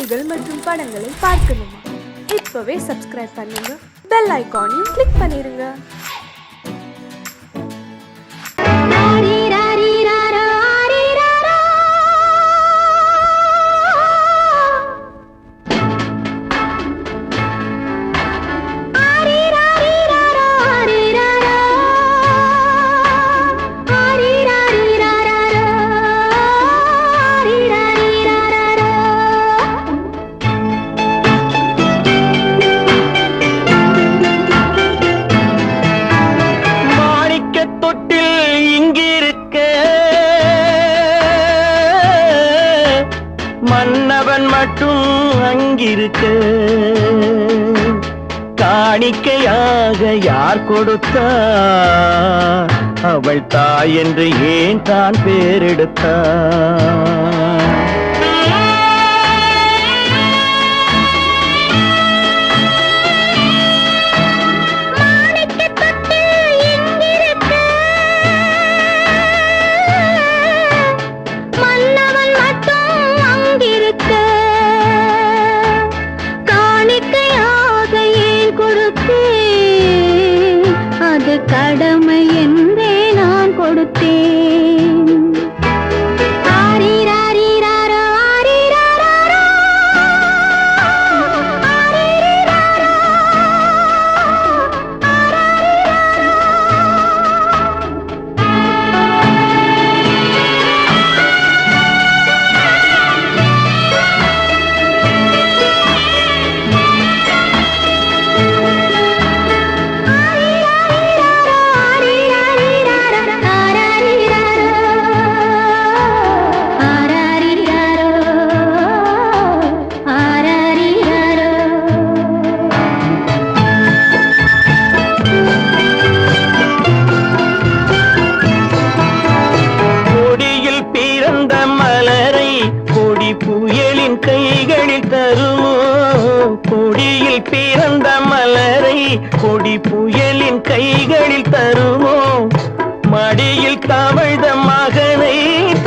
செய்திகள் மற்றும் படங்களை பார்க்கணுமா? இப்பவே சப்ஸ்கிரைப் பண்ணுங்க, பெல் ஐகானையும் கிளிக் பண்ணிருங்க. மன்னவன் மட்டும் அங்கிருக்க, காணிக்கையாக யார் கொடுத்தா? அவள் தாய் என்று ஏன் தான் பேரெடுத்தா? கடமை என்றே நான் கொடுத்தேன். புயலின் கைகளில் தருமோ? கொடியில் பிறந்த மலரை கொடி புயலின் கைகளில் தருமோ? மடியில் தவழ்ந்த மகனை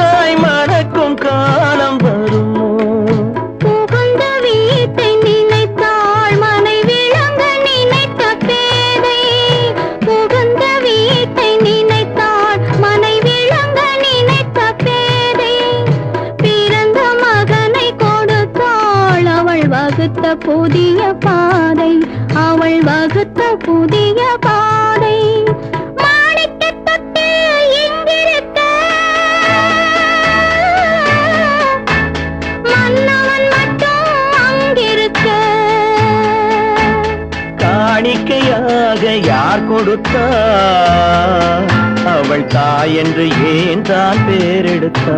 தாய் மறக்கும் காலம் வருமோ? புகுந்த வீட்டை நினைத்தாள் மனை விளங்க நினைத்த பேதை. புகுந்த வீட்டை நினைத்தாள் மனை விளங்க நினைத்த பேதை. பிறந்த மகனை கொடுத்தாள் அவள் வகுத்த புதிய பாதை. அவள் வகுத்த புதிய பாதை. காணிக்கையாக யார் கொடுத்தா? அவள் தாய் என்று ஏன் தான் பேரெடுத்தா?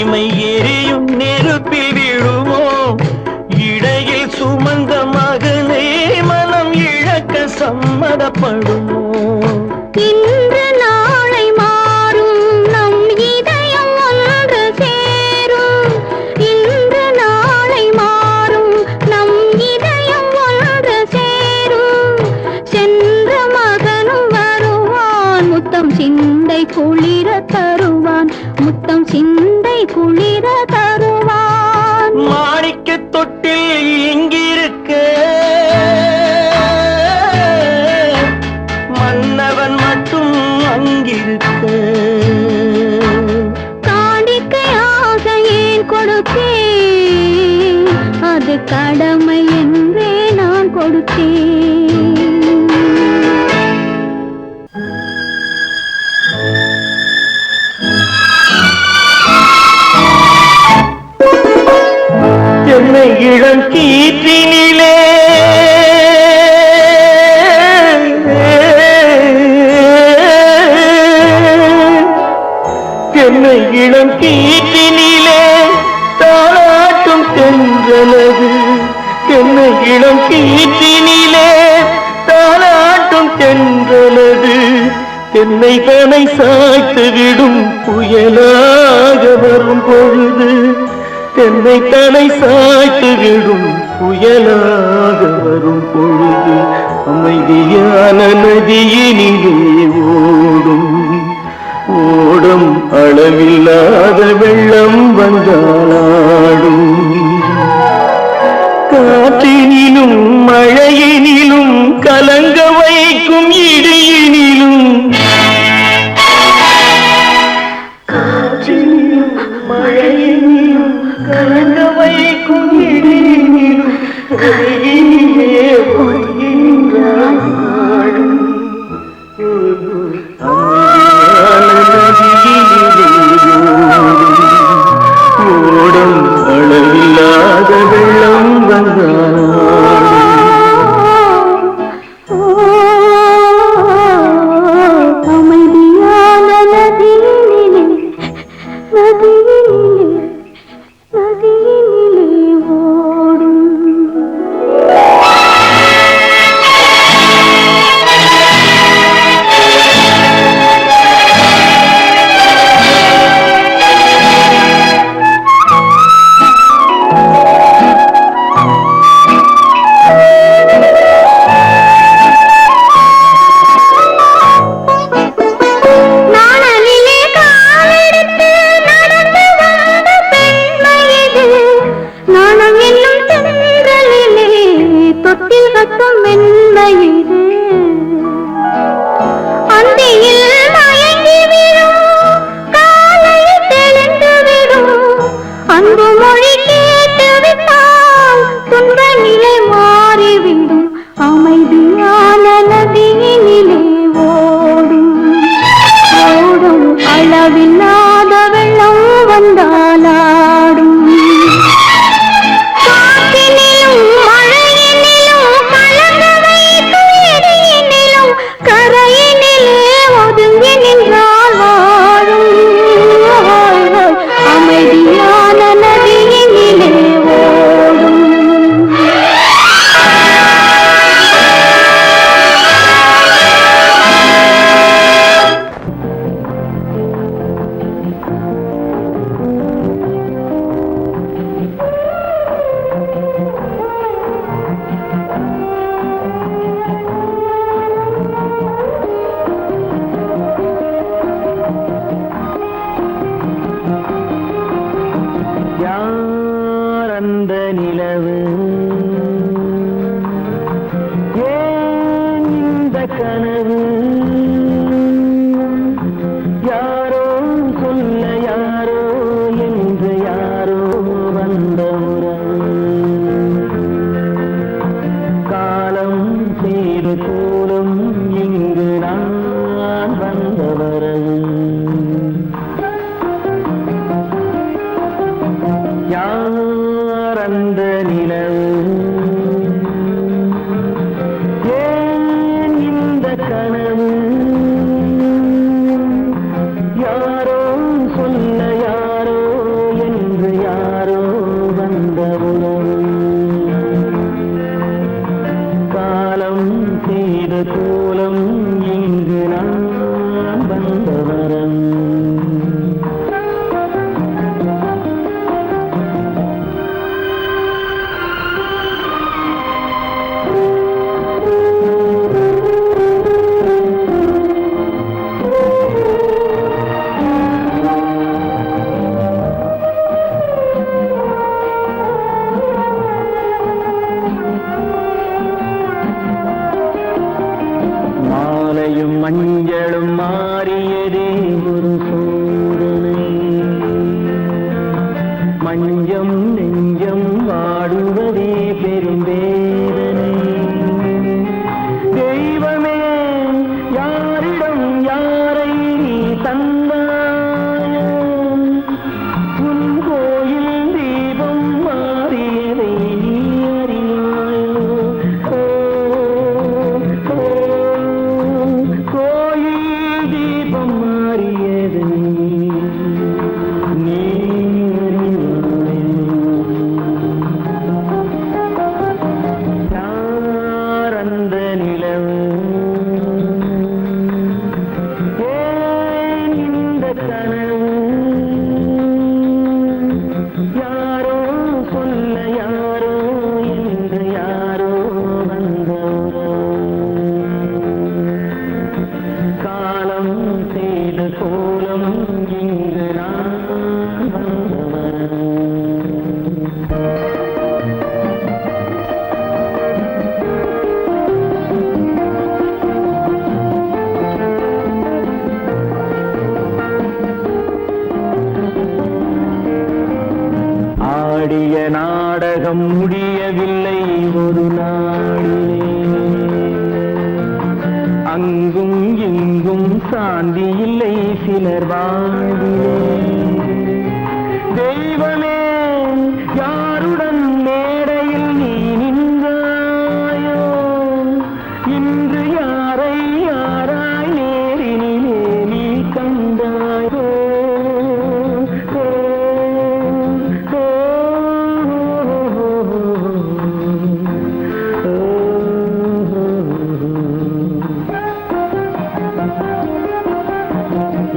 இமை எரியும் நெருப்பில் விழுமோ? இடையில் சுமந்த மகனை மனம் இழக்க சம்மதப்படுமோ? இன்று நாளை மாறும் நம் இதயம் ஒன்று சேரும். இன்று நாளை மாறும் நம் இதயம் ஒன்று சேரும். சென்ற மகனும் வருவான், முத்தம் சிந்தை குளிர தருவான். முத்தம் சிந்தை குளிர தருவான். மாணிக்க தொட்டில் இங்கிருக்க, மன்னவன் மட்டும் அங்கிருக்க. காணிக்கையாக ஏன் கொடுத்தேன்? அது கடமை என்றே நான் கொடுத்தேன். இளம் கீற்றினிலே தாளாட்டும் தென்றலது என்னை இளம் கீற்றினிலே தாளாட்டும் தென்றலது என்னை தனை சாய்த்து விடும் புயலாக வரும் பொழுது என்னை தனை சாய்த்து விடும் புயலாக வரும் பொழுது அமைதியான நதியினிலே ஓடும் ஓடும் அளவில்லாத வெள்ளம் வந்தாடும் காற்றினிலும் மழையினிலும் கலங்க வைக்கும் இடியினிலும் காற்றினிலும் மழையினிலும் கலங்க வைக்கும் இடியினிலும் கையினிலே பொய்கின்றாய் நாடும் ஓடும் அளவில்லாத வெள்ளம் அமைதியான நதியினிலே ஓடும் அமைதியான நதியினிலே ஓடும் ஓடும் அளவில்லாத வெள்ளம் வந்தாலாடும் காற்றினிலும் மழையினிலும் கலங்க வைக்கும் இடியினிலும் கரையினிலே ஒதுங்கி நின்றால் வாழும் அமைதியான நதியினிலே ஓடும் யார் அந்த நிலவு ஏன் இந்த கனவு யாரோ சொல்ல யாரோ என்று யாரோ வந்த காலம் செய்து கூறும் இங்கு நான் வந்தவரது யார் அந்த நிலவு ஏன் இந்த கனவு யாரோ சொல்ல யாரோ என்று யாரோ வந்த உறவு காலம் செய்த கோலம் இங்கு நான் வந்தவரம் மாலையும் மஞ்சளும் மாறியதே ஒரு சோதனை மஞ்சம் நெஞ்சம் வாடுவதே பெரும் வேதனை தெய்வமே யாரிடம் யாரை நீ தந்தாயோ உன் கோயில் தீபம் மாறியதை நீ அறியாயோ கோயில் தீபம் எங்கும் சாந்தி இல்லை சிலர் வாழ்விலே. தெய்வமே யாருடன் மேடையில் நீ நின்றாயோ, இன்று யாரை யாராய் நேரினிலே நீ கண்டாயோ.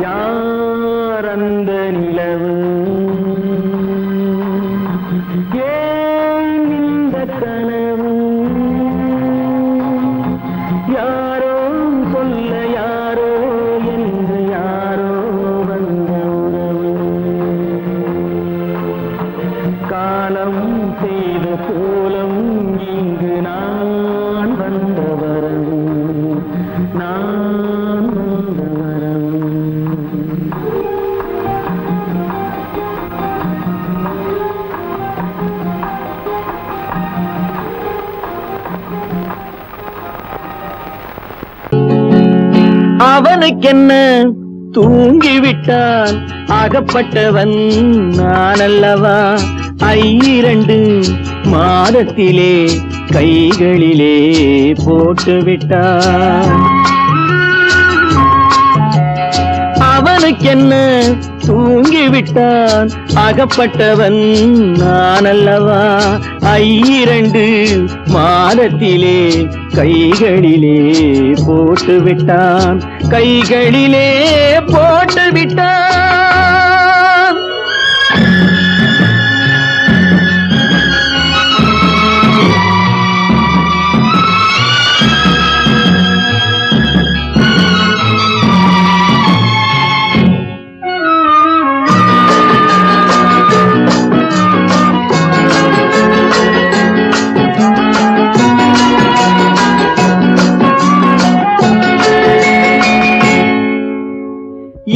யார் அந்த நிலவு, ஏன் இந்த கனவு, யாரோ சொல்ல யாரோ என்று யாரோ வந்த உறவு. காலம் செய்த கோலம் இங்கு நான் வந்த வரவு, நான் வந்த வரவு. அவனுக்கென்ன தூங்கிவிட்டான், அகப்பட்டவன் நான் அல்லவா. 2 மாதத்திலே கைகளிலே போட்டுவிட்டான். அவனுக்கென்ன தூங்கிவிட்டான், அகப்பட்டவன் நான் அல்லவா. 2 மாதத்திலே கைகளிலே போட்டுவிட்டான், கைகளிலே போட்டுவிட்டான்.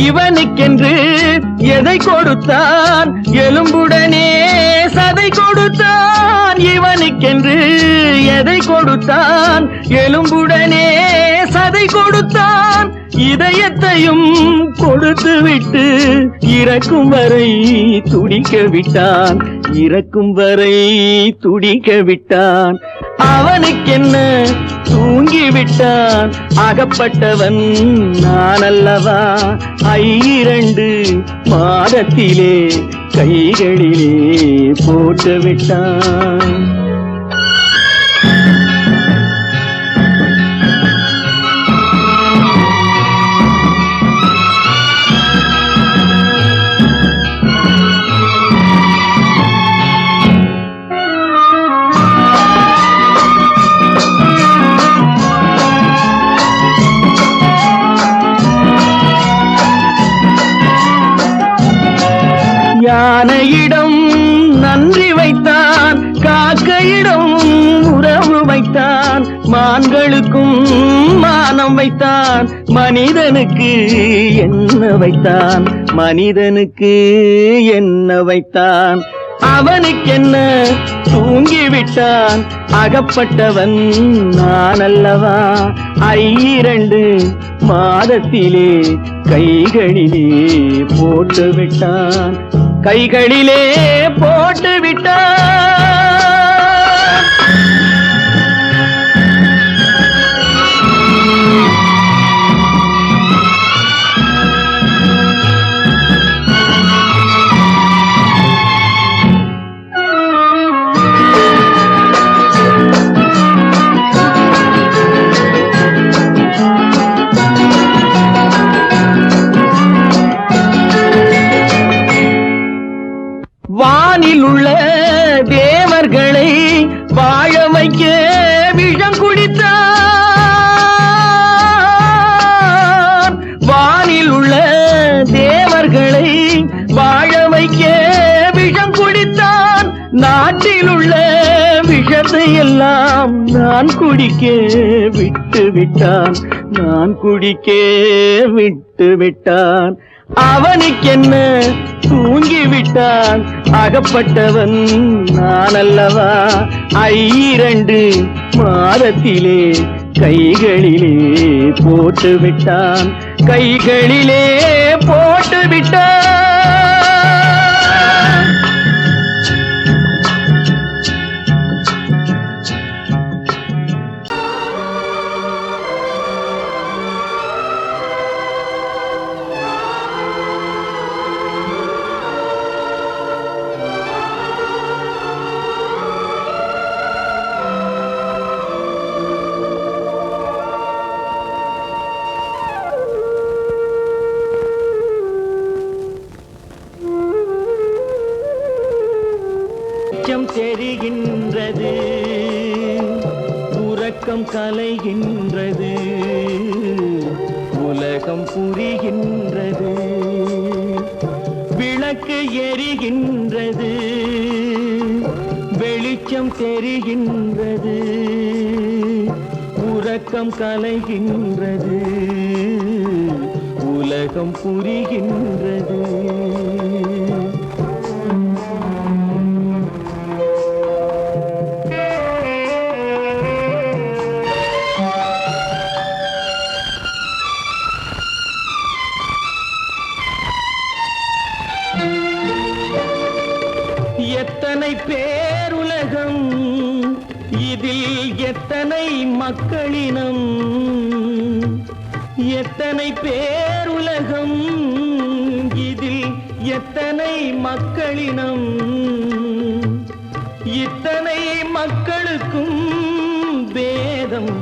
இவனுக்கென்று எதை கொடுத்தான், எலும்புடனே சதை கொடுத்தான். இவனுக்கென்று எதை கொடுத்தான், எலும்புடனே சதை கொடுத்தான். இதயத்தையும் கொடுத்து விட்டு இறக்கும் வரை துடிக்க விட்டான், இறக்கும் வரை துடிக்க விட்டான். அவனுக்கென்ன தூங்கிவிட்டான், அகப்பட்டவன் நான் அல்லவா. 2 மாதத்திலே கைகளிலே போட்டுவிட்டான். யானையிடம் நன்றி வைத்தான், காக்கையிடம் உறவு வைத்தான். மான்களுக்கும் மானம் வைத்தான், மனிதனுக்கு என்ன வைத்தான், மனிதனுக்கு என்ன வைத்தான். அவனுக்கென்ன தூங்கிவிட்டான், அகப்பட்டவன் நான் அல்லவா. 2 மாதத்திலே கைகளிலே போட்டுவிட்டான், கைகளிலே போட்டுவிட்டான். வானில் உள்ள தேவர்களை வாழ வைக்க விஷம் குடித்தான். வானில் உள்ள தேவர்களை வாழ வைக்க விஷம் குடித்தான். நாட்டில் உள்ள விஷத்தை எல்லாம் நான் குடிக்க விட்டு விட்டான், நான் குடிக்க விட்டு விட்டான். அவனுக்கென்ன தூங்கிவிட்டான், அகப்பட்டவன் நான் அல்லவா. 2 மாதத்திலே கைகளிலே போட்டு விட்டான், கைகளிலே போட்டு விட்டான். தெரிகின்றது, உறக்கம் கலைகின்றது, உலகம் புரிகின்றது, விளக்கு எரிகின்றது, வெளிச்சம் தெரிகின்றது, உறக்கம் கலைகின்றது, உலகம் புரிகின்றது. எத்தனை பேருலகம், இதில் எத்தனை மக்களினம், எத்தனை பேருலகம், இதில் எத்தனை மக்களினம், இத்தனை மக்களுக்கும் வேதம்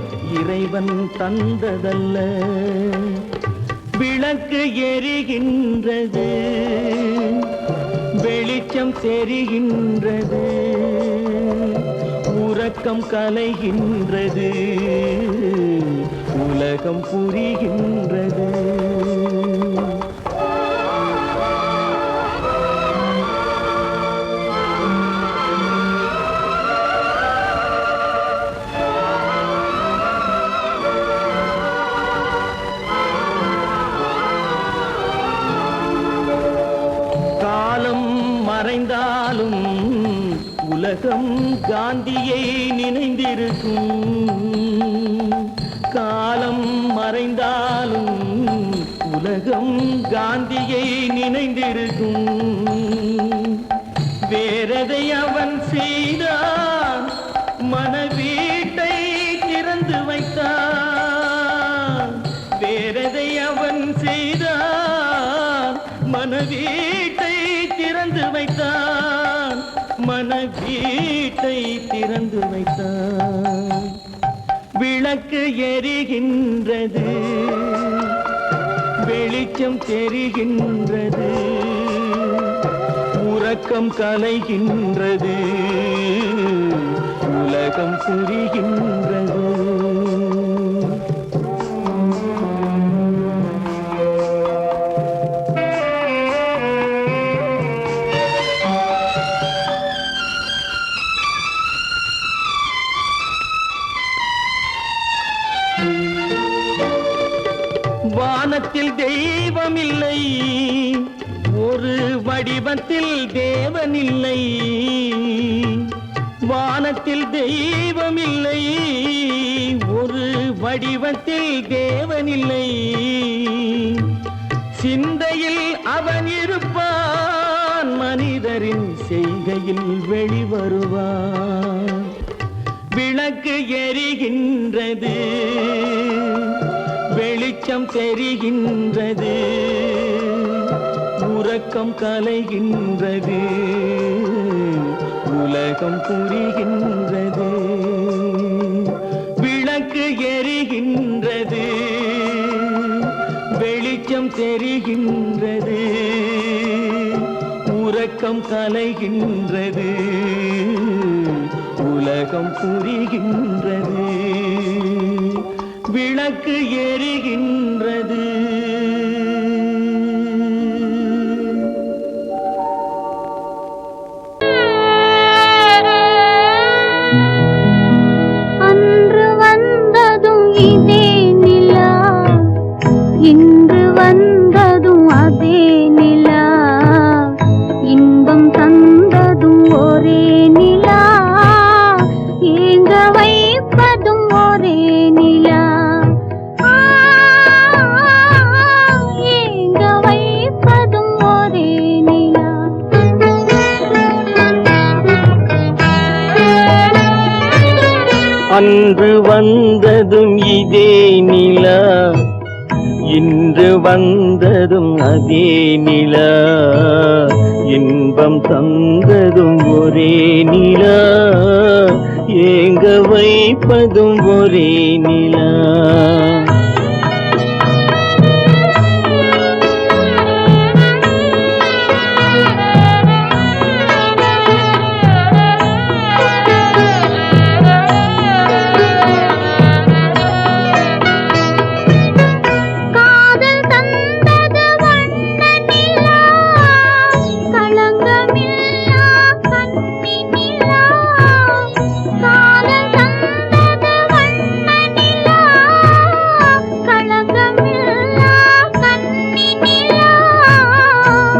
இறைவன் தந்ததல்ல. விளக்கு எரிகின்றது, வெளிச்சம் தெரிகின்றது, உறக்கம் கலைகின்றது, உலகம் புரிகின்றது. மறைந்தாலும் உலகம் காந்தியை நினைந்திருக்கும், காலம் மறைந்தாலும் உலகம் காந்தியை நினைந்திருக்கும். வேறெதை அவன் செய்தான், மனவீட்டை திறந்து வைத்தான். வேறெதை அவன் செய்தான், மனவீட்டை திறந்து வைத்தான், மனவீட்டை திறந்து வைத்தான். விளக்கு எரிகின்றது, வெளிச்சம் தெரிகின்றது, உறக்கம் கலைகின்றது, உலகம் புரிகின்றது. வானத்தில் தெய்வமில்லை, ஒரு வடிவத்தில் தேவனில்லை. வானத்தில் தெய்வமில்லை, ஒரு வடிவத்தில் தேவனில்லை. சிந்தையில் அவன் இருப்பான், மனிதரின் செய்கையில் வெளிவருவான். விளக்கு எரிகின்றது, வெளிச்சம் தெரிகின்றது, உறக்கம் கலைகின்றது, உலகம் புரிகின்றது. விளக்கு எரிகின்றது, வெளிச்சம் தெரிகின்றது, உறக்கம் கலைகின்றது, உலகம் புரிகின்றது. விளக்கு எரிகின்றது. அன்று வந்ததும் இதே நிலா, இன்று வந்ததும் அதே நிலா, இன்பம் தந்ததும் ஒரே நிலா, ஏங்க வைப்பதும் ஒரே நிலா. இன்று வந்ததும் அதே நிலா, இன்பம் தந்ததும் ஒரே நிலா, ஏங்க வைப்பதும் ஒரே நிலா.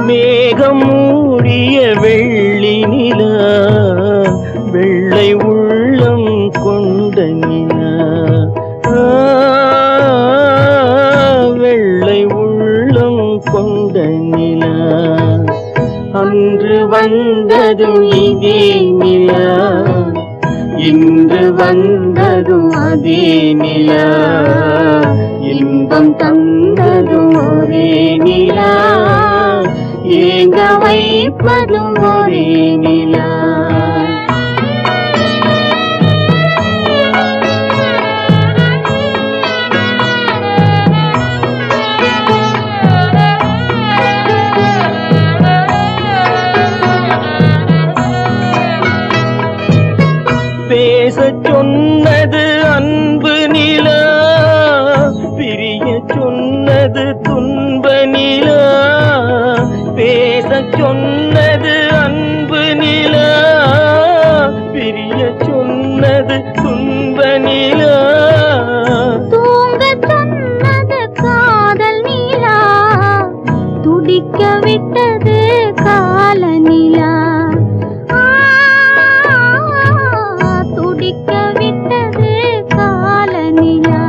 மேகம் மூடிய வெள்ளி நிலா, வெள்ளை உள்ளம் கொண்ட நிலா, வெள்ளை உள்ளம் கொண்ட நிலா. அன்று வந்ததும் இதே நிலா, இன்று வந்ததும் அதே நிலா, இன்பம் தந்ததும் ஒரே நிலா, ஏங்க வைப்பதும் ஒரே நிலா. பேசச் சொன்னது அன்பு நிலா, பிரிய சொன்னது துன்ப நிலா. பேசச் சொன்னது அன்பு நிலா, பிரிய சொன்னது துன்ப நிலா. தூங்கச் சொன்னது காதல் நிலா, துடிக்க விட்டது கால நிலா. துடிக்க விட்டது கால நிலா.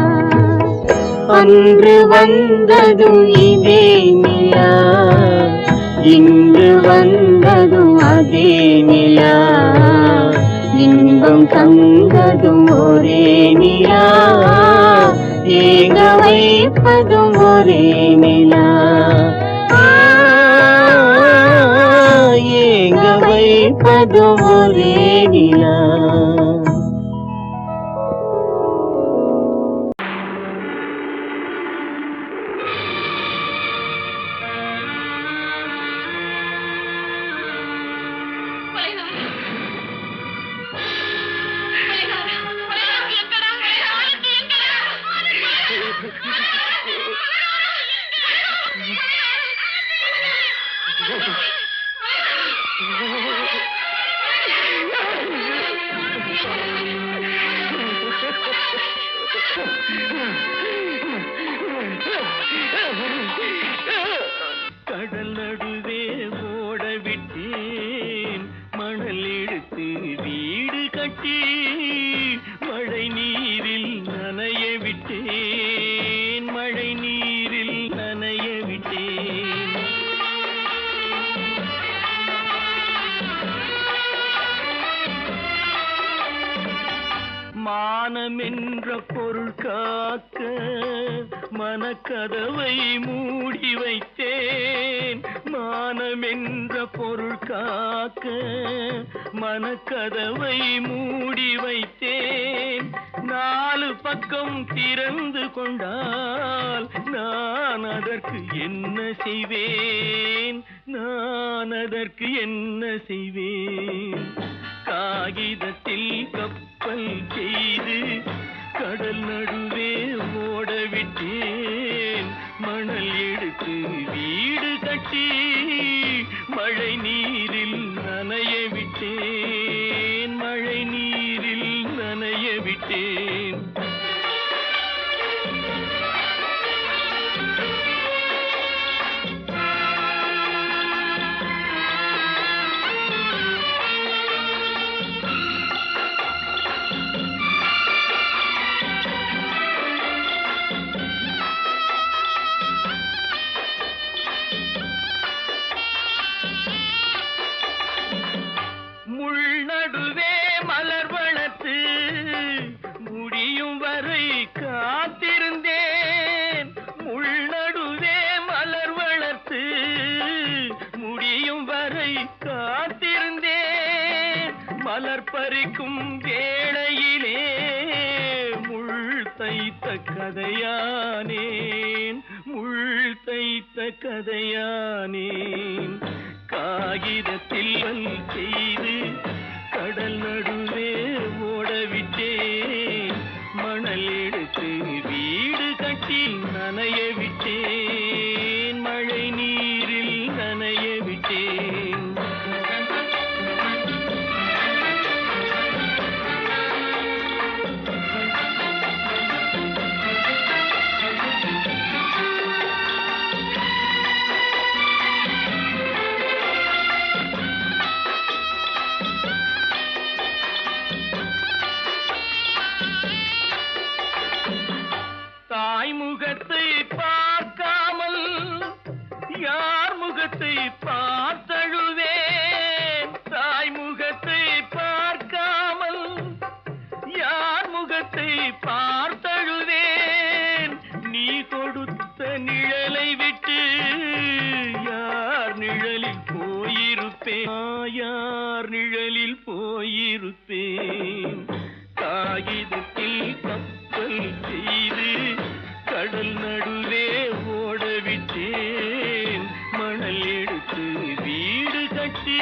அன்று வந்ததும் இதே நிலா, இன்று வந்ததும் அதே நிலா, இன்பம் தந்ததும் ஒரே நிலா, ஏங்க வைப்பதும் ஒரே நிலா. ஏங்க வைப்பதும் ஒரே நிலா. கடல் நடுவே ஓட விட்டேன், மணல் எடுத்து வீடு கட்டி, மழை நீரில் நனைய விட்டேன், மழை நீரில் நனைய விட்டேன். மானம் என்ற பொருள் காக்க மனக்கதவை மூடி வைத்தேன், மானம் என்ற பொருள் காக்க மனக்கதவை மூடி வைத்தேன். நாலு பக்கம் திறந்து கொண்டால் நான் அதற்கு என்ன செய்வேன், நான் அதற்கு என்ன செய்வேன். காகிதத்தில் கப்பல் செய்து கடல் நடுவே ஓட விட்டேன், மணல் எடுத்து வீடு கட்டி, மழை நீரில் நனைய விட்டேன், மழை நீரில் நனைய விட்டேன். பறிக்கும் வேளையிலே முள் தைத்த கதையானேன், முள் தைத்த கதையானேன். காகிதத்தில் செய்து கடல் நடுவே ஓடவிட்டேன், மணல் எடுத்து வீடு கட்டி நனைய விட்டேன், மழை நீரில் நனைய விட்டேன். தாய்முகத்தை பார்க்காமல் யார் முகத்தை பார்த்தழுவேன், தாய்முகத்தை பார்க்காமல் யார் முகத்தை பார்த்தழுவேன். நீ கொடுத்த நிழலை விட்டு யார் நிழலில் போயிருப்பேன், யார் நிழலில் போயிருப்பேன். காகிதத்தில் கப்பல் செய்து கடல் நடுவே ஓடவிட்டேன், மணல் எடுத்து வீடு கட்டி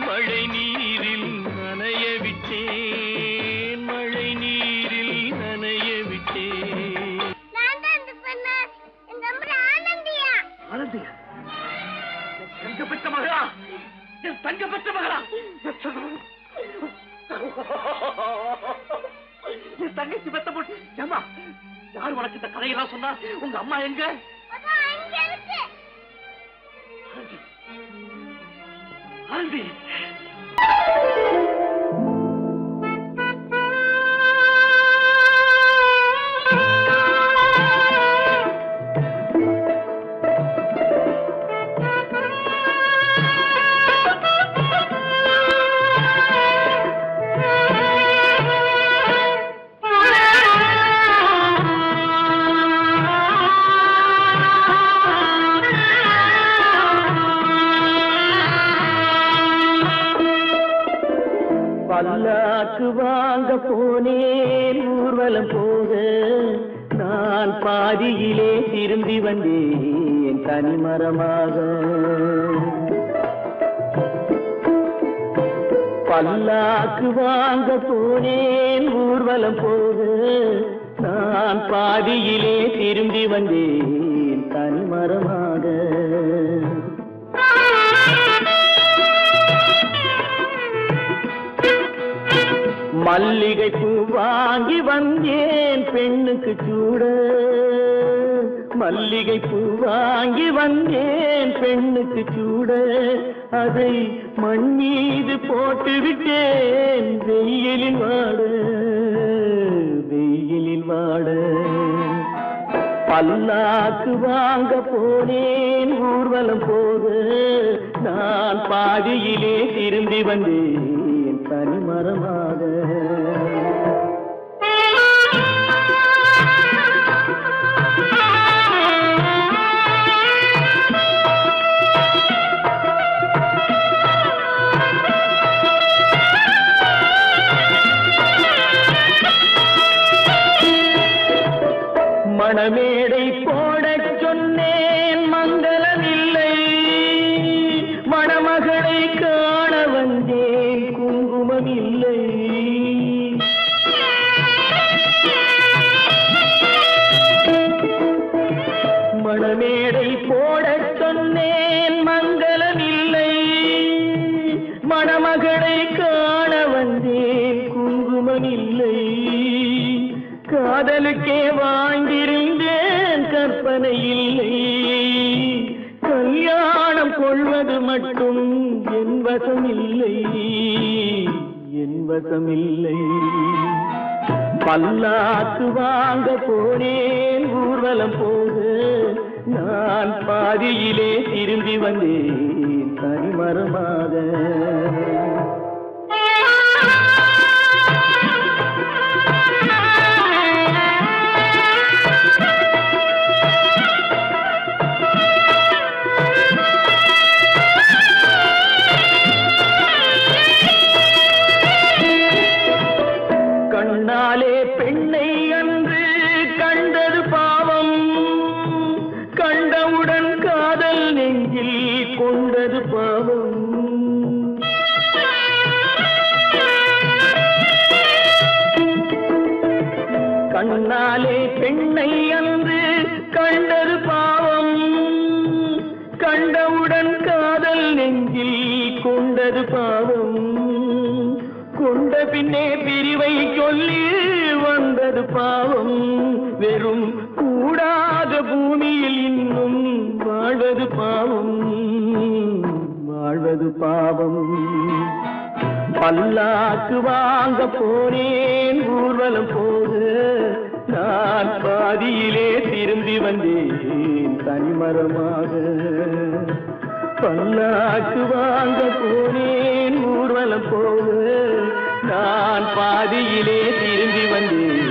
மழை நீரில் நனைய விட்டேன், மழை நீரில் நனைய விட்டேன். ஆனந்தியா, என் தங்க பெற்ற மகளா, என் தங்க பெற்ற மகளா, என் தங்கச்சி பெத்த போட்டு. ஏமா, யார் உனக்கு இந்த கதையெல்லாம் சொன்னா? உங்க அம்மா எங்க? ஆனந்தி, பல்லாக்கு வாங்க போனேன் ஊர்வலம் போக, நான் பாதியிலே திரும்பி வந்தேன் தனிமரமாக. பல்லாக்கு வாங்க போனேன் ஊர்வலம் போக, நான் பாதியிலே திரும்பி வந்தேன் தனிமரமாக. மல்லிகை பூ வாங்கி வந்தேன் பெண்ணுக்கு சூட, மல்லிகை பூ வாங்கி வந்தேன் பெண்ணுக்கு சூட, அதை மண் மீது போட்டு விட்டேன் வெயிலில் வாட, வெயிலில் வாட. பல்லாக்கு வாங்க போனேன் ஊர்வலம் போக, நான் பாதியிலே திரும்பி வந்தேன் தனிமரமாக. மணமேடை போடச் சொன்னேன் மங்களமில்லை, மணமகளை காண வந்தேன் குங்குமமில்லை. மணமேடை போடச் சொன்னேன் மங்களமில்லை, மணமகளை காண வந்தேன் குங்குமமில்லை. காதலுக்கே வாங்கியிருந்தேன் கற்பனை இல்லை, கல்யாணம் கொள்வது மட்டும் என் வசமில்லை, என் வசமில்லை. பல்லாக்கு வாங்க போனேன் ஊர்வலம் போக, நான் பாதியிலே திரும்பி வந்தேன் தனிமரமாக. நெஞ்சில் கொண்டது பாவம். கண்ணாலே பெண்ணை அன்று கண்டது பாவம். கண்டவுடன் காதல் நெஞ்சில் கொண்டது பாவம். கொண்ட பின்னே பிரிவை சொல்லி வந்தது பாவம். வெறும் கூடாத பூமியில் இன்னும் வாழ்வது பாவம், வாழ்வது பாவம். பல்லாக்கு வாங்க போனேன் ஊர்வலம் போக, நான் பாதியிலே திரும்பி வந்தேன் தனிமரமாக. பல்லாக்கு வாங்க போனேன் ஊர்வலம் போக, நான் பாதியிலே திரும்பி வந்தேன்